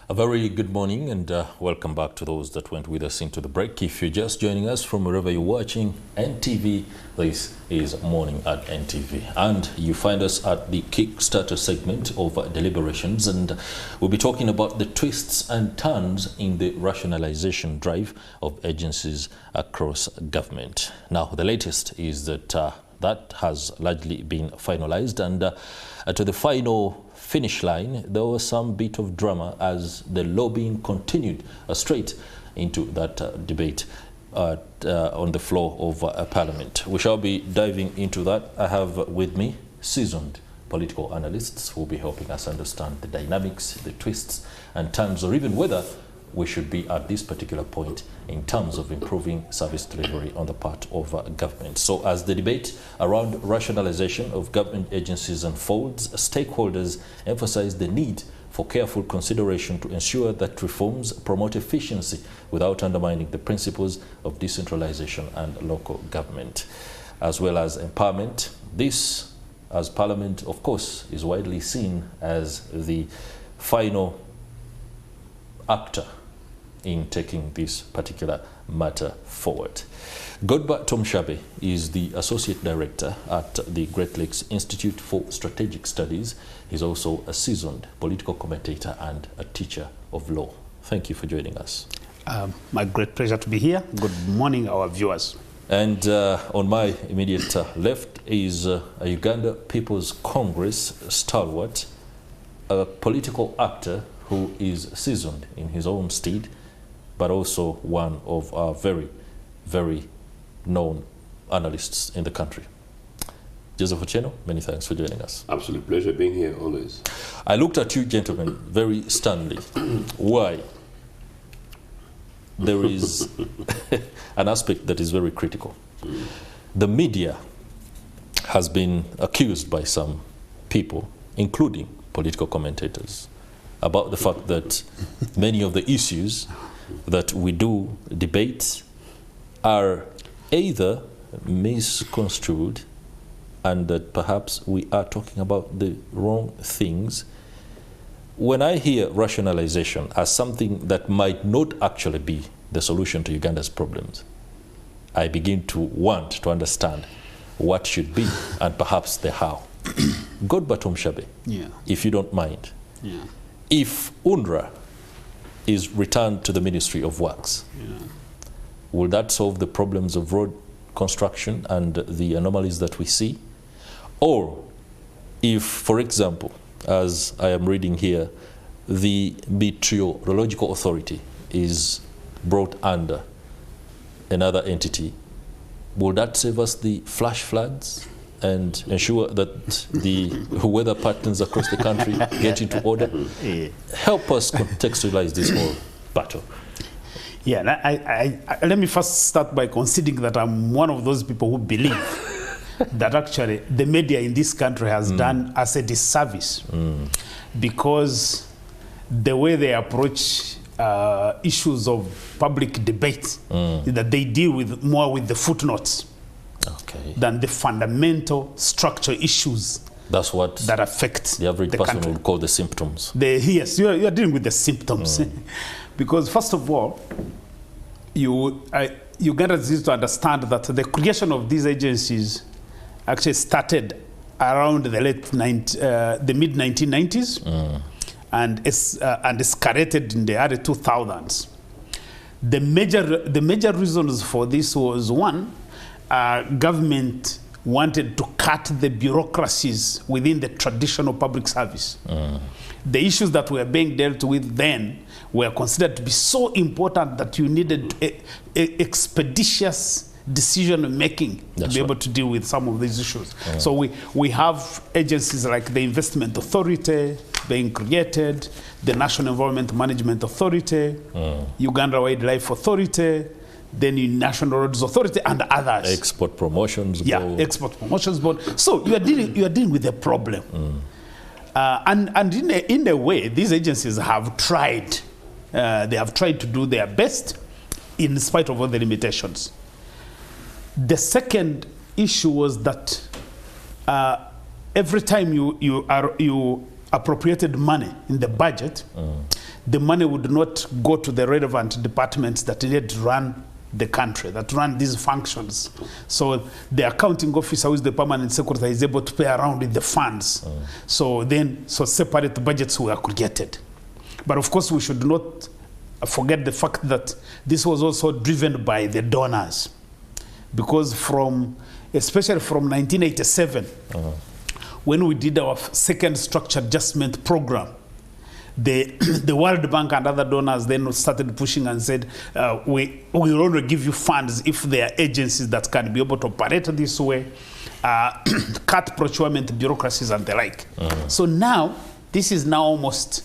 A very good morning and welcome back to those that went with us into the break. If you're just joining us from wherever you're watching NTV, this is Morning at NTV. And you find us at the Kickstarter segment of deliberations, and we'll be talking about the twists and turns in the rationalization drive of agencies across government. Now, the latest is that that has largely been finalized, and to the final finish line, there was some bit of drama as the lobbying continued straight into that debate on the floor of Parliament. We shall be diving into that. I have with me seasoned political analysts who will be helping us understand the dynamics, the twists and turns, or even whether we should be at this particular point in terms of improving service delivery on the part of government. So as the debate around rationalization of government agencies unfolds, stakeholders emphasize the need for careful consideration to ensure that reforms promote efficiency without undermining the principles of decentralization and local government, as well as empowerment. This, as Parliament, of course, is widely seen as the final actor in taking this particular matter forward. Godber Tumushabe is the Associate Director at the Great Lakes Institute for Strategic Studies. He's also a seasoned political commentator and a teacher of law. Thank you for joining us. My great pleasure to be here. Good morning, our viewers. And on my immediate left is a Uganda People's Congress stalwart, a political actor who is seasoned in his own steed, but also one of our very, very known analysts in the country. Joseph Ochieno, many thanks for joining us. Absolute pleasure being here, always. I looked at you gentlemen very sternly. Why? There is an aspect that is very critical. The media has been accused by some people, including political commentators, about the fact that many of the issues that we do debate are either misconstrued and that perhaps we are talking about the wrong things. When I hear rationalization as something that might not actually be the solution to Uganda's problems, I begin to want to understand what should be and perhaps the how. Godber Tumushabe, if you don't mind, if UNRWA is returned to the Ministry of Works, will that solve the problems of road construction and the anomalies that we see? Or if, for example, as I am reading here, the Meteorological Authority is brought under another entity, will that save us the flash floods and ensure that the weather patterns across the country get into order? Help us contextualize this whole battle. Yeah, let me first start by conceding that I'm one of those people who believe that actually the media in this country has done us a disservice because the way they approach issues of public debate is that they deal with more with the footnotes than the fundamental structural issues. That's what that affect the average person country would call the symptoms. Yes, you are dealing with the symptoms. Because first of all, Uganda needs to understand that the creation of these agencies actually started around the mid-1990s and escalated in the early 2000s. The major reasons for this was, one, government wanted to cut the bureaucracies within the traditional public service. The issues that were being dealt with then were considered to be so important that you needed expeditious decision making to be able to deal with some of these issues. So we have agencies like the Investment Authority being created, the National Environment Management Authority, Uganda Wildlife Authority, then the National Roads Authority, and others. Export Promotions Board. Export Promotions Board. So you are dealing with a problem. And in a way, these agencies have tried. They have tried to do their best in spite of all the limitations. The second issue was that every time you appropriated money in the budget, the money would not go to the relevant departments that need to run the country, that run these functions. So the accounting officer, who is the permanent secretary, is able to play around with the funds. So separate budgets were created. But of course, we should not forget the fact that this was also driven by the donors. Because especially from 1987, when we did our second structure adjustment program, the World Bank and other donors then started pushing and said, we will only give you funds if there are agencies that can be able to operate this way, cut procurement bureaucracies and the like. So now, this is now almost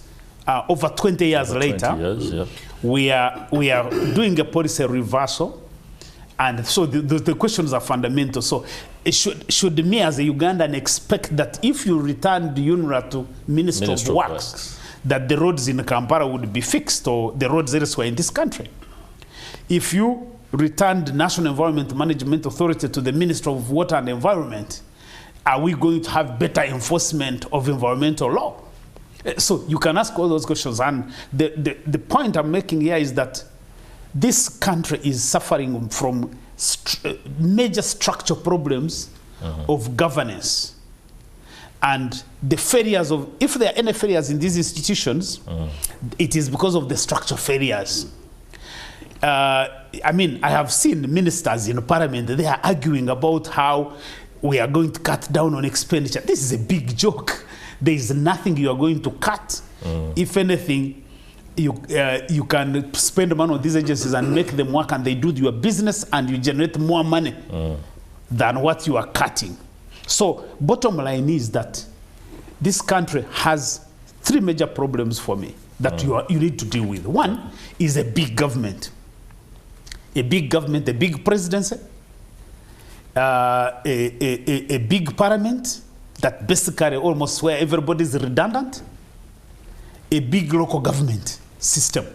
over 20 years later, 20 years, yeah. we are doing a policy reversal. And so the questions are fundamental. So should me as a Ugandan expect that if you returned UNRWA to Minister of Works, that the roads in Kampala would be fixed, or the roads elsewhere in this country? If you returned National Environment Management Authority to the Minister of Water and Environment, are we going to have better enforcement of environmental law? So you can ask all those questions. And the point I'm making here is that this country is suffering from major structural problems of governance. And the failures of, if there are any failures in these institutions, it is because of the structural failures. I mean, I have seen ministers in Parliament, they are arguing about how we are going to cut down on expenditure. This is a big joke. There is nothing you are going to cut. If anything, you can spend money on these agencies and make them work, and they do your business, and you generate more money than what you are cutting. So bottom line is that this country has three major problems for me that you need to deal with. One is a big government. A big government, a big presidency, a big parliament that basically almost where everybody is redundant, a big local government system.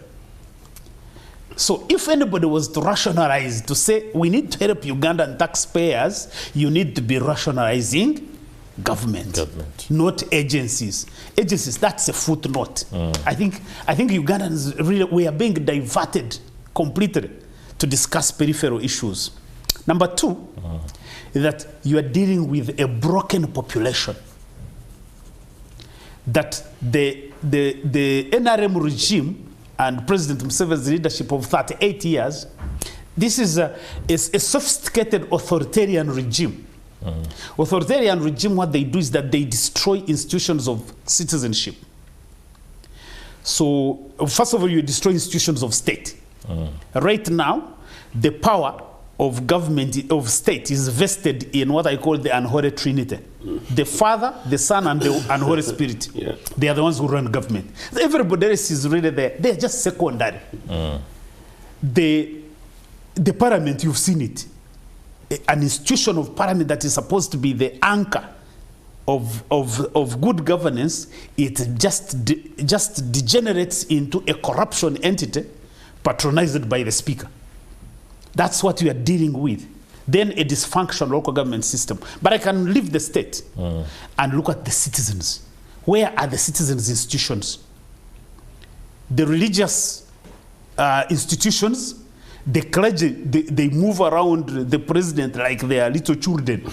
So if anybody was to rationalize, to say we need to help Ugandan taxpayers, you need to be rationalizing government. Not agencies. Agencies, that's a footnote. I think Ugandans really, we are being diverted completely to discuss peripheral issues. Number two is that you are dealing with a broken population. That the NRM regime and President Museveni's leadership of 38 years, this is a sophisticated authoritarian regime. Authoritarian regime, what they do is that they destroy institutions of citizenship. So, first of all, you destroy institutions of state. Right now, the power of government, of state, is vested in what I call the unholy trinity. The Father, the Son, and the Holy Spirit. They are the ones who run government. Everybody else is really there. They are just secondary. The parliament, you've seen it. An institution of parliament that is supposed to be the anchor of good governance, it just degenerates into a corruption entity patronized by the speaker. That's what we are dealing with. Then a dysfunctional local government system. But I can leave the state and look at the citizens. Where are the citizens' institutions? The religious institutions, the clergy, they move around the president like they are little children.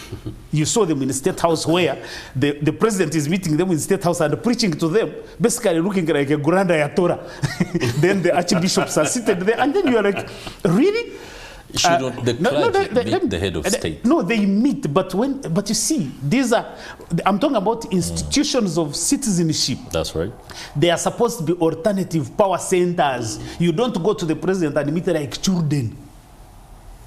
You saw them in the State House where the president is meeting them in the State House and preaching to them, basically looking like a grand ayatollah. Then the archbishops are seated there, and then you are like, really? Shouldn't the clergy meet the head of state? No, they meet, but you see, these are, I'm talking about institutions of citizenship. That's right. They are supposed to be alternative power centers. You don't go to the president and meet like children.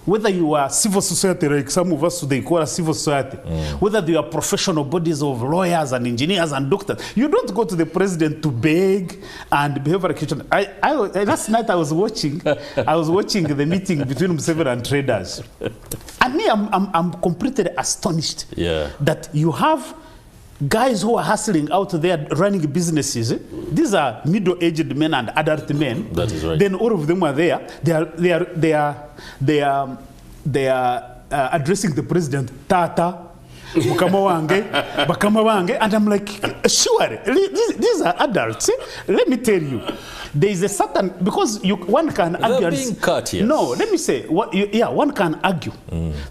Whether you are civil society, like some of us they call us civil society, whether you are professional bodies of lawyers and engineers and doctors, you don't go to the president to beg and behave like a child. Last night I was watching the meeting between Museveni and traders. And me, I'm completely astonished that you have guys who are hustling out there running businesses. These are middle-aged men and adult men. That is right. Then all of them are there. They are addressing the president, Tata. mukama wange, bakama wange, and I'm like, sure, these are adults. Let me tell you, there is a certain, because one can argue. They're being courteous. No, let me say, one can argue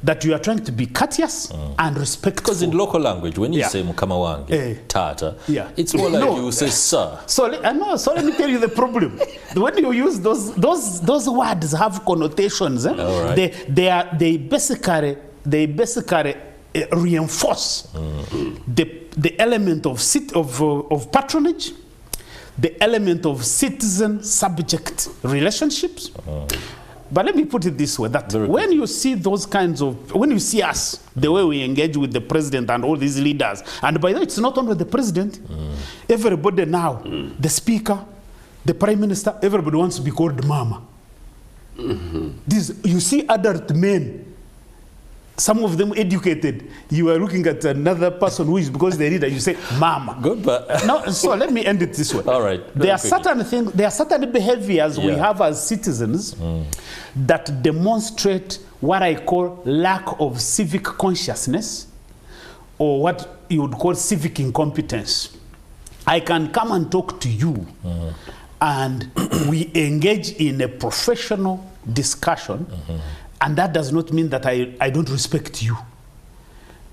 that you are trying to be courteous and respectful. Because in local language, when you say mukama wange, tata, it's more like you say sir. So let me tell you the problem. When you use those words have connotations. Right. They basically reinforce the element of patronage, the element of citizen-subject relationships. But let me put it this way, that when you see when you see us, the way we engage with the president and all these leaders, and by the way, it's not only the president, everybody now, the speaker, the prime minister, everybody wants to be called mama. You see adult men, some of them educated. You are looking at another person who is, because they read it, you say mama. Good, but now, so let me end it this way. All right. There are certain things, there are certain behaviors we have as citizens that demonstrate what I call lack of civic consciousness, or what you would call civic incompetence. I can come and talk to you, and we engage in a professional discussion, and that does not mean that I don't respect you.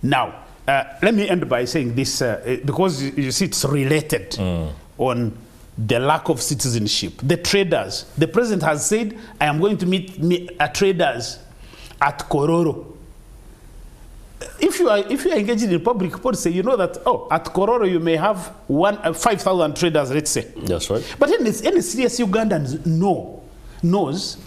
Now, let me end by saying this, because you see it's related on the lack of citizenship. The traders, the president has said, I am going to meet traders at Kororo. If you are engaging in public policy, you know that, at Kororo you may have 5,000 traders, let's say. That's right. But any serious Ugandan knows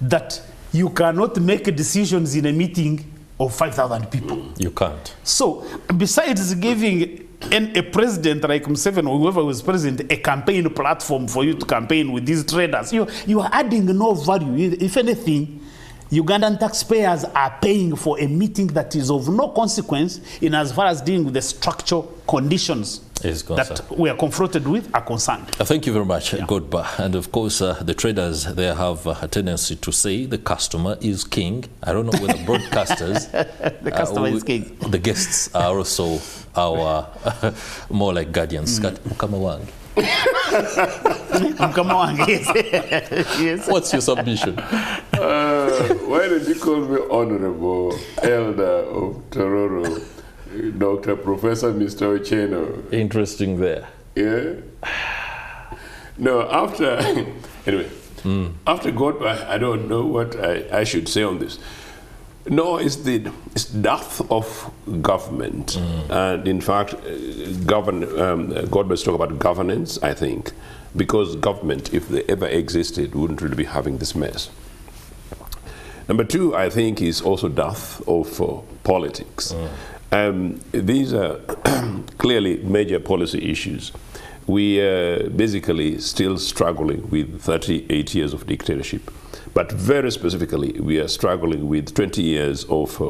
that you cannot make decisions in a meeting of 5,000 people. You can't. So, besides giving a president like Museveni or whoever was president a campaign platform for you to campaign with these traders, you are adding no value. If anything, Ugandan taxpayers are paying for a meeting that is of no consequence in as far as dealing with the structural conditions that we are confronted with are concerned. Thank you very much, Godber. And of course, the traders, they have a tendency to say the customer is king. I don't know whether broadcasters... the customer is king. The guests are also our more like guardians. Mukama wange. Yes. What's your submission? Why don't you call me Honorable Elder of Tororo, Dr. Professor Mr. Ochieno? Interesting there. Yeah? No, after Godber, I don't know what I should say on this. No, it's death of government. And in fact, Godber's talk about governance, I think, because government, if they ever existed, wouldn't really be having this mess. Number two, I think, is also death of politics. These are clearly major policy issues. We are basically still struggling with 38 years of dictatorship. But very specifically, we are struggling with 20 years of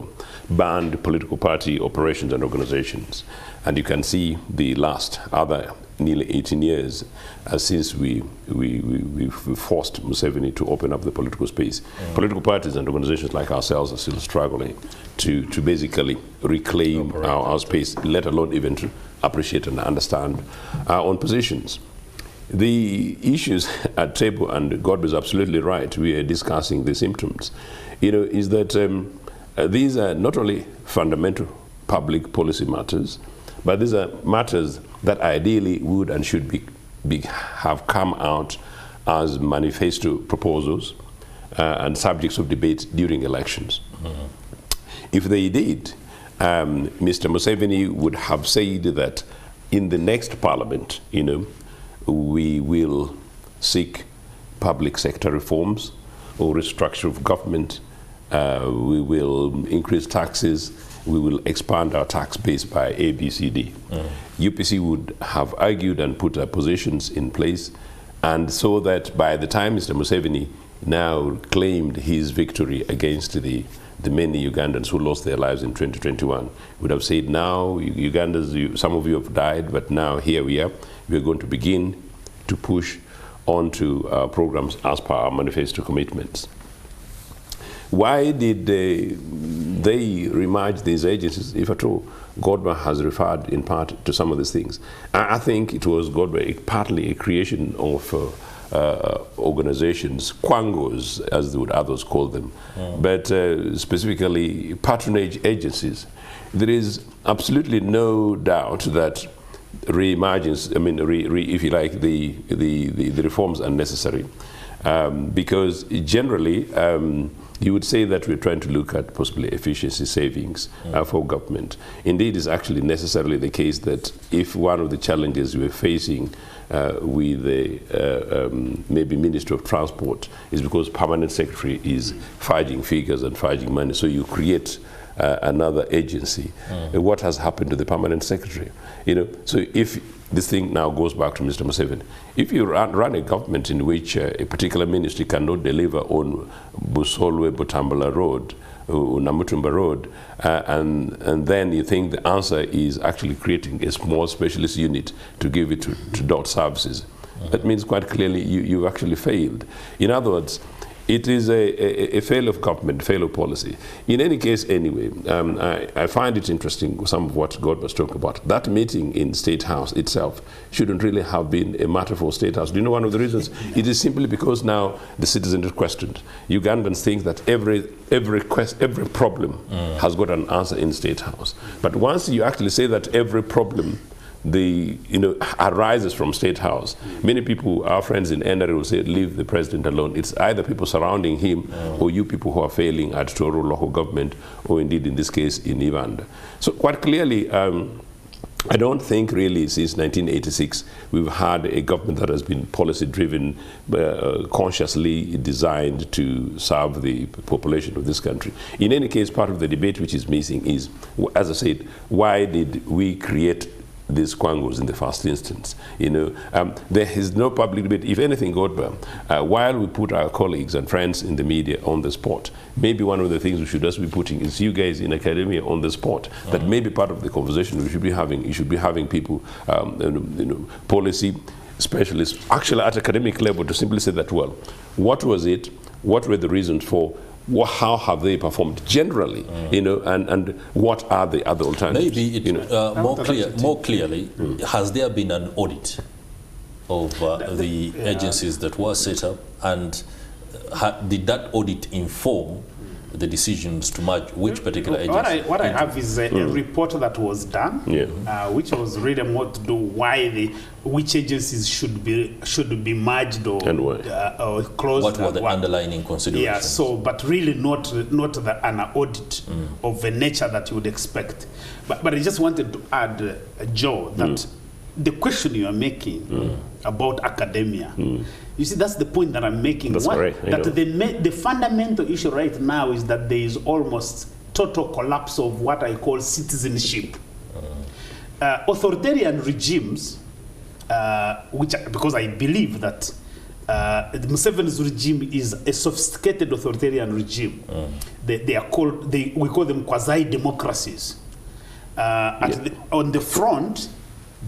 banned political party operations and organizations. And you can see the last other nearly 18 years since we forced Museveni to open up the political space. Political parties and organizations like ourselves are still struggling to basically reclaim our space, let alone even to appreciate and understand our own positions. The issues at table, and Godber is absolutely right, we are discussing the symptoms, is that these are not only fundamental public policy matters, but these are matters that ideally would and should have come out as manifesto proposals and subjects of debate during elections. If they did, Mr. Museveni would have said that in the next parliament, we will seek public sector reforms or restructure of government. We will increase taxes. We will expand our tax base by A, B, C, D. UPC would have argued and put their positions in place, and so that by the time Mr. Museveni now claimed his victory against the many Ugandans who lost their lives in 2021, would have said, now, Ugandans, some of you have died, but now here we are. We are going to begin to push onto our programs as per our manifesto commitments. Why did the they remerge these agencies, if at all. Godber has referred in part to some of these things. I think it was Godber partly a creation of organizations, quangos, as they would others call them, but specifically patronage agencies. There is absolutely no doubt that re-emergence, I mean, if you like, the reforms are necessary, because generally you would say that we're trying to look at possibly efficiency savings for government. Indeed, it's actually necessarily the case that if one of the challenges we're facing with the maybe Ministry of Transport is because permanent secretary is fudging figures and fudging money, so you create another agency. What has happened to the permanent secretary? You know, so if this thing now goes back to Mr. Museveni, if you run a government in which a particular ministry cannot deliver on Busolwe Butambala Road, Namutumba Road, and then you think the answer is actually creating a small specialist unit to give it to DOT services, that means quite clearly you've actually failed. In other words, it is a failure of government, failure of policy. In any case, anyway, I find it interesting, some of what Godber was talking about. That meeting in State House itself shouldn't really have been a matter for State House. Do you know one of the reasons? It is simply because now the citizen is questioned. Ugandans think that every problem has got an answer in State House. But once you actually say that every problem arises from State House, many people, our friends in NRA will say, leave the president alone. It's either people surrounding him or you people who are failing at Toro local government, or indeed in this case in Ivanda. So quite clearly, I don't think really since 1986 we've had a government that has been policy driven, consciously designed to serve the population of this country. In any case, part of the debate which is missing is, as I said, why did we create these quangos in the first instance? You know, there is no public debate. If anything, Godber, while we put our colleagues and friends in the media on the spot, maybe one of the things we should also be putting is you guys in academia on the spot. That may be part of the conversation we should be having. You should be having people, policy specialists, actually at academic level, to simply say that, well, what was it? What were the reasons for? How have they performed generally, and what are the other alternatives? Maybe more clearly, has there been an audit of the agencies that were set up, and did that audit inform the decisions to merge which particular agency? What I have is a report that was done, which was really more to do which agencies should be merged or closed. What were the underlying considerations? Yeah, so but really not an audit of the nature that you would expect. But I just wanted to add, Joe, that the question you are making about academia, you see, that's the point that I'm making. That's correct. That the fundamental issue right now is that there is almost total collapse of what I call citizenship. Authoritarian regimes, because I believe that the Museveni's regime is a sophisticated authoritarian regime. We call them quasi-democracies. On the front,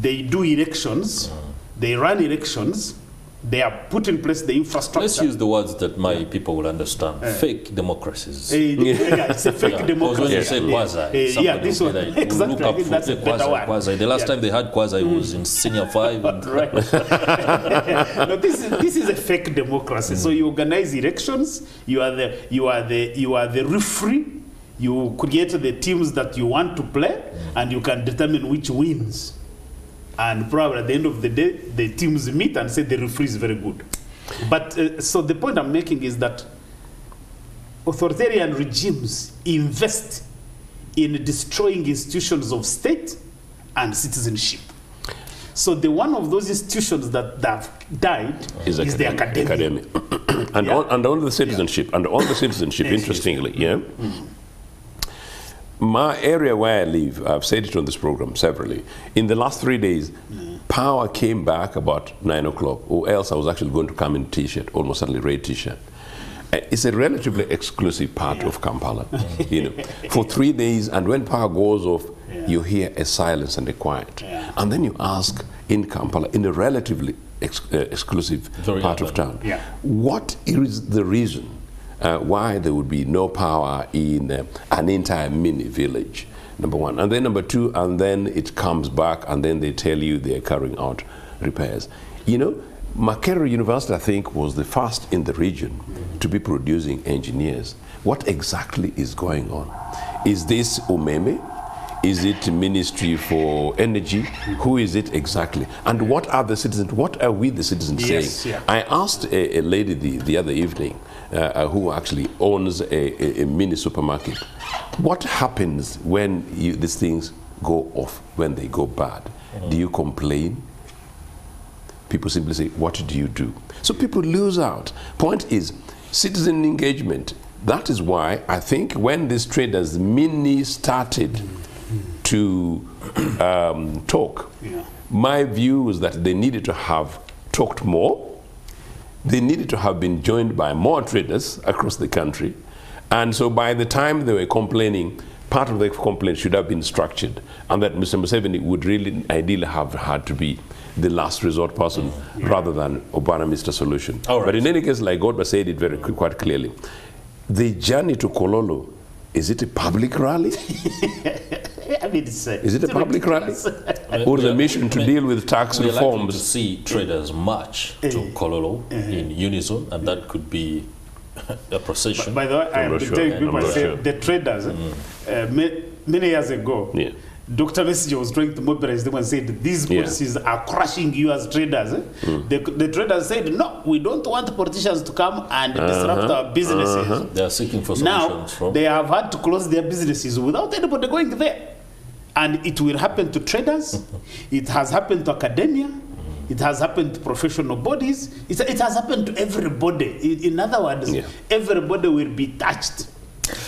they do elections, they run elections, they are put in place the infrastructure. Let's use the words that my people will understand. Fake democracies. It's a fake democracy. When you say quasi, this one, like, exactly. I think that's a better word. Quasi. The last time they had quasi was in senior 5. Right. No, this is a fake democracy. So you organize elections. You are the referee. You create the teams that you want to play, and you can determine which wins. And probably at the end of the day, the teams meet and say the referee is very good. But so the point I'm making is that authoritarian regimes invest in destroying institutions of state and citizenship. So the one of those institutions that have died is the academia. And on the citizenship, interestingly, my area where I live, I've said it on this program severally, in the last 3 days, power came back about 9 o'clock, or else I was actually going to come in t-shirt, almost certainly red t-shirt. It's a relatively exclusive part of Kampala, for 3 days, and when power goes off, you hear a silence and a quiet. And then you ask in Kampala, in a relatively exclusive part of town, what is the reason why there would be no power in an entire mini village, number one. And then number two, and then it comes back and then they tell you they're carrying out repairs. You know, Makerere University, I think, was the first in the region to be producing engineers. What exactly is going on? Is this Umeme? Is it Ministry for Energy? Who is it exactly? And what are the citizens, what are we the citizens saying? Yeah. I asked a lady the other evening who actually owns a mini supermarket, what happens when these things go off, when they go bad? Do you complain? People simply say, what do you do? So people lose out. Point is, citizen engagement. That is why I think when these traders mini started to talk, my view was that they needed to have talked more. They needed to have been joined by more traders across the country. And so by the time they were complaining, part of the complaint should have been structured, and that Mr. Museveni would really ideally have had to be the last resort person rather than Obama Mr. Solution. Right. But in any case, like Godber said it quite clearly, the journey to Kololo, is it a public rally? I mean, is it a public rally? Or the mission to deal with tax reforms? We're likely to reforms? see traders march to Kololo in unison, and that could be a procession. By the way, I am telling people, the traders, many years ago, Dr. Messenger was trying to mobilize them and said, these policies are crushing you as traders. The traders said, no, we don't want politicians to come and disrupt our businesses. They are seeking for solutions. Now, they have had to close their businesses without anybody going there. And it will happen to traders. It has happened to academia. It has happened to professional bodies. It has happened to everybody. In other words, everybody will be touched.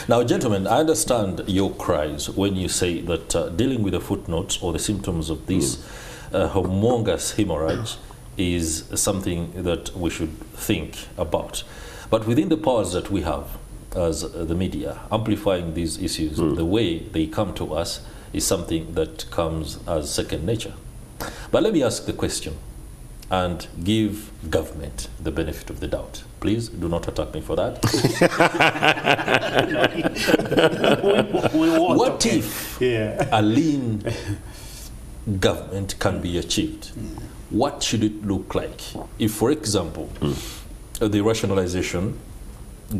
Now, gentlemen, I understand your cries when you say that dealing with the footnotes or the symptoms of this humongous hemorrhage is something that we should think about. But within the powers that we have as the media, amplifying these issues, the way they come to us is something that comes as second nature. But let me ask the question and give government the benefit of the doubt. Please do not attack me for that. What if a lean government can be achieved? What should it look like? If, for example, the rationalization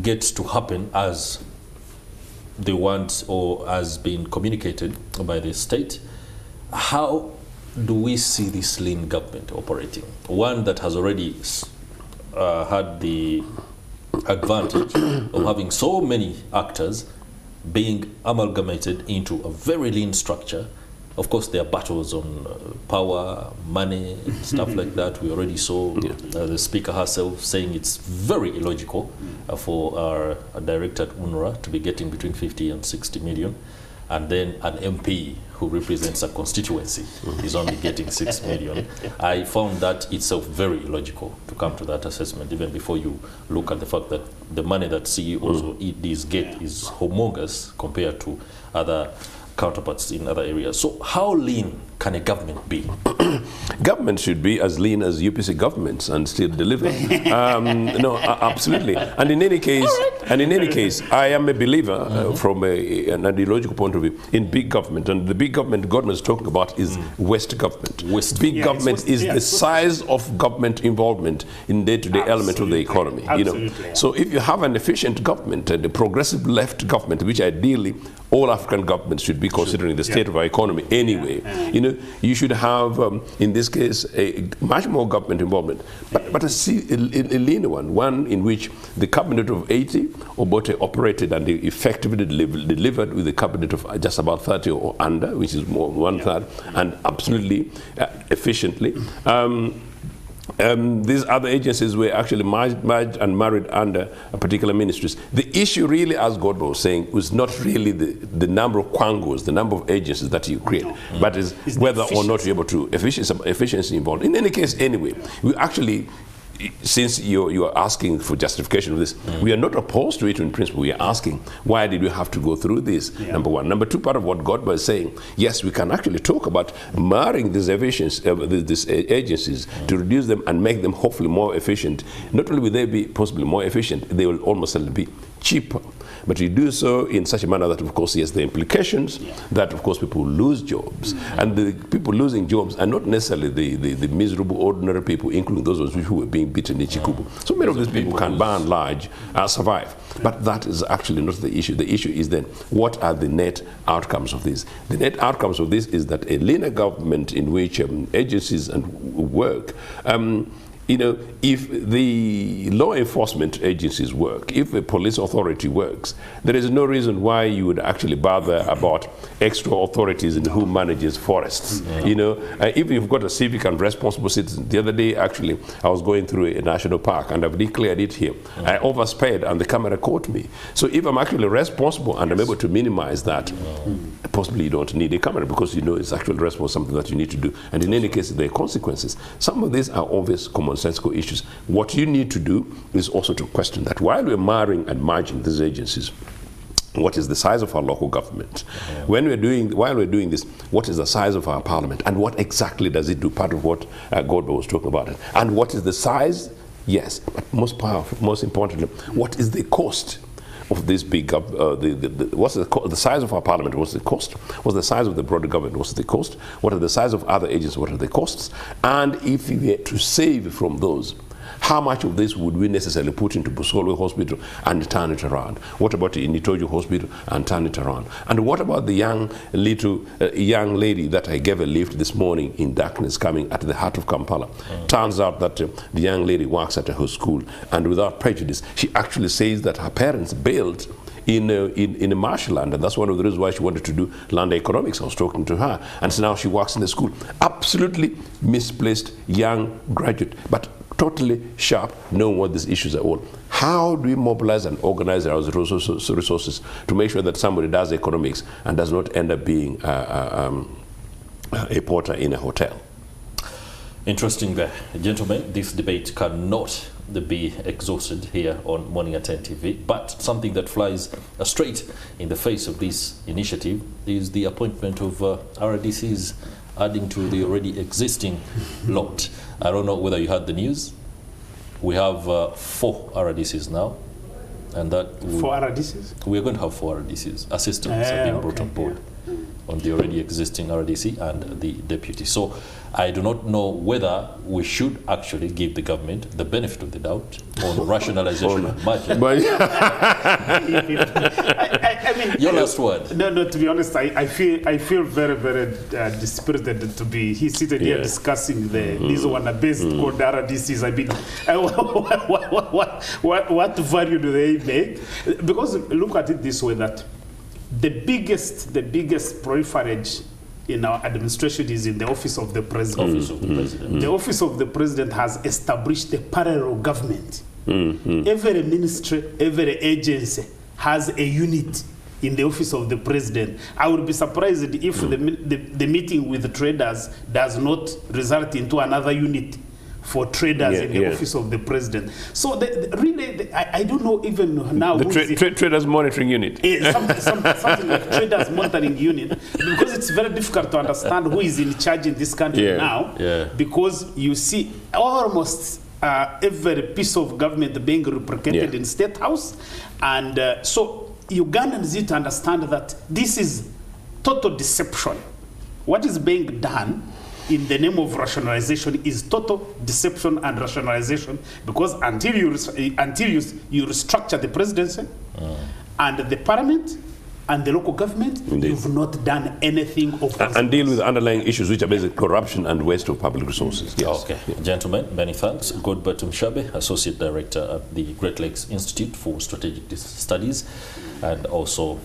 gets to happen as they want or as being communicated by the state, how do we see this lean government operating? One that has already had the advantage of having so many actors being amalgamated into a very lean structure. Of course, there are battles on power, money, stuff like that. We already saw the speaker herself saying it's very illogical for our director at UNRWA to be getting between 50 and 60 million. And then an MP who represents a constituency is only getting 6 million. I found that itself very illogical to come to that assessment, even before you look at the fact that the money that CEOs or EDs get is humongous compared to other counterparts in other areas. So how lean can a government be? Government should be as lean as UPC governments and still deliver. No, absolutely. And in any case, I am a believer from an ideological point of view in big government. And the big government government is talking about is West government. Big government is the size of government involvement in day-to-day element of the economy. You know, so if you have an efficient government and a progressive left government, which ideally all African governments should be considering the state of our economy anyway, you know, you should have, in this case, a much more government involvement. But a lean one in which the cabinet of 80 Obote operated and they effectively delivered with a cabinet of just about 30 or under, which is more one-third, and absolutely efficiently. These other agencies were actually merged and married under a particular ministries. The issue really, as Godber was saying, was not really the number of quangos, the number of agencies that you create, but is whether or not you're able to efficiency involved. In any case, anyway, we actually since you are asking for justification of this, we are not opposed to it in principle. We are asking, why did we have to go through this? Yeah. Number one. Number two, part of what Godber is saying, yes, we can actually talk about marring these agencies to reduce them and make them hopefully more efficient. Not only will they be possibly more efficient, they will almost certainly be cheaper. But you do so in such a manner that, of course, yes, the implications that, of course, people lose jobs. And the people losing jobs are not necessarily the miserable, ordinary people, including those who were being beaten in Chikubu. So many of these people can, by and large, survive. But that is actually not the issue. The issue is then, what are the net outcomes of this? The net outcomes of this is that a leaner government in which agencies work, you know, if the law enforcement agencies work, if the police authority works, there is no reason why you would actually bother about extra authorities in who manages forests. You know, if you've got a civic and responsible citizen. The other day, actually, I was going through a national park, and I've declared it here. I oversped, and the camera caught me. So if I'm actually responsible and I'm able to minimize that, possibly you don't need a camera, because you know it's actually responsible, something that you need to do. And in any case, there are consequences. Some of these are obvious commonsensical issues. What you need to do is also to question that while we're marring and merging these agencies, what is the size of our local government? While we're doing this, what is the size of our parliament? And what exactly does it do? Part of what Godber was talking about. And what is the size? Yes, but most powerful, most importantly, what is the cost of this big, what's the size of our parliament? What's the cost? What's the size of the broader government? What's the cost? What are the size of other agencies? What are the costs? And if we were to save from those, how much of this would we necessarily put into Busolo Hospital and turn it around? What about the Initojo Hospital and turn it around? And what about the young lady that I gave a lift this morning in darkness coming at the heart of Kampala? Turns out that the young lady works at her school, and without prejudice, she actually says that her parents bailed in a marshland, and that's one of the reasons why she wanted to do land economics. I was talking to her, and so now she works in the school. Absolutely misplaced young graduate, but totally sharp, knowing what these issues are all. How do we mobilize and organize our resources to make sure that somebody does economics and does not end up being a porter in a hotel? Interesting there. Gentlemen, this debate cannot be exhausted here on Morning at NTV, but something that flies straight in the face of this initiative is the appointment of RDCs, adding to the already existing lot. I don't know whether you heard the news. We have 4 RDCs now, and that 4 RDCs? We are going to have 4 RDCs. Assistants are being brought on board on the already existing RDC and the deputy. So I do not know whether we should actually give the government the benefit of the doubt on rationalization of budget. I mean, your last word. No, to be honest, I feel very, very dispirited to be seated here discussing these one-based called RDCs. I mean, what value do they make? Because look at it this way, that the biggest proliferage in our administration is in the office of the president. The office of the president has established a parallel government. Every ministry, every agency has a unit in the office of the president. I would be surprised if the meeting with the traders does not result into another unit for traders in the office of the president. So really, I don't know even now. The traders monitoring unit. Something like traders monitoring unit, because it's very difficult to understand who is in charge in this country now, because you see almost every piece of government being replicated in State House. And so Ugandans need to understand that this is total deception. What is being done in the name of rationalization is total deception and rationalization, because until you restructure the presidency and the parliament and the local government, you've not done anything of and deal with the underlying issues, which are basically corruption and waste of public resources. Okay. Gentlemen, many thanks. Godber Tumushabe, Associate Director at the Great Lakes Institute for Strategic Studies, and also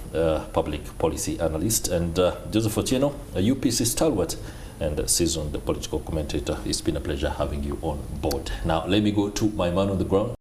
Public Policy Analyst, and Joseph Ochieno, a UPC stalwart and seasoned political commentator. It's been a pleasure having you on board. Now, let me go to my man on the ground.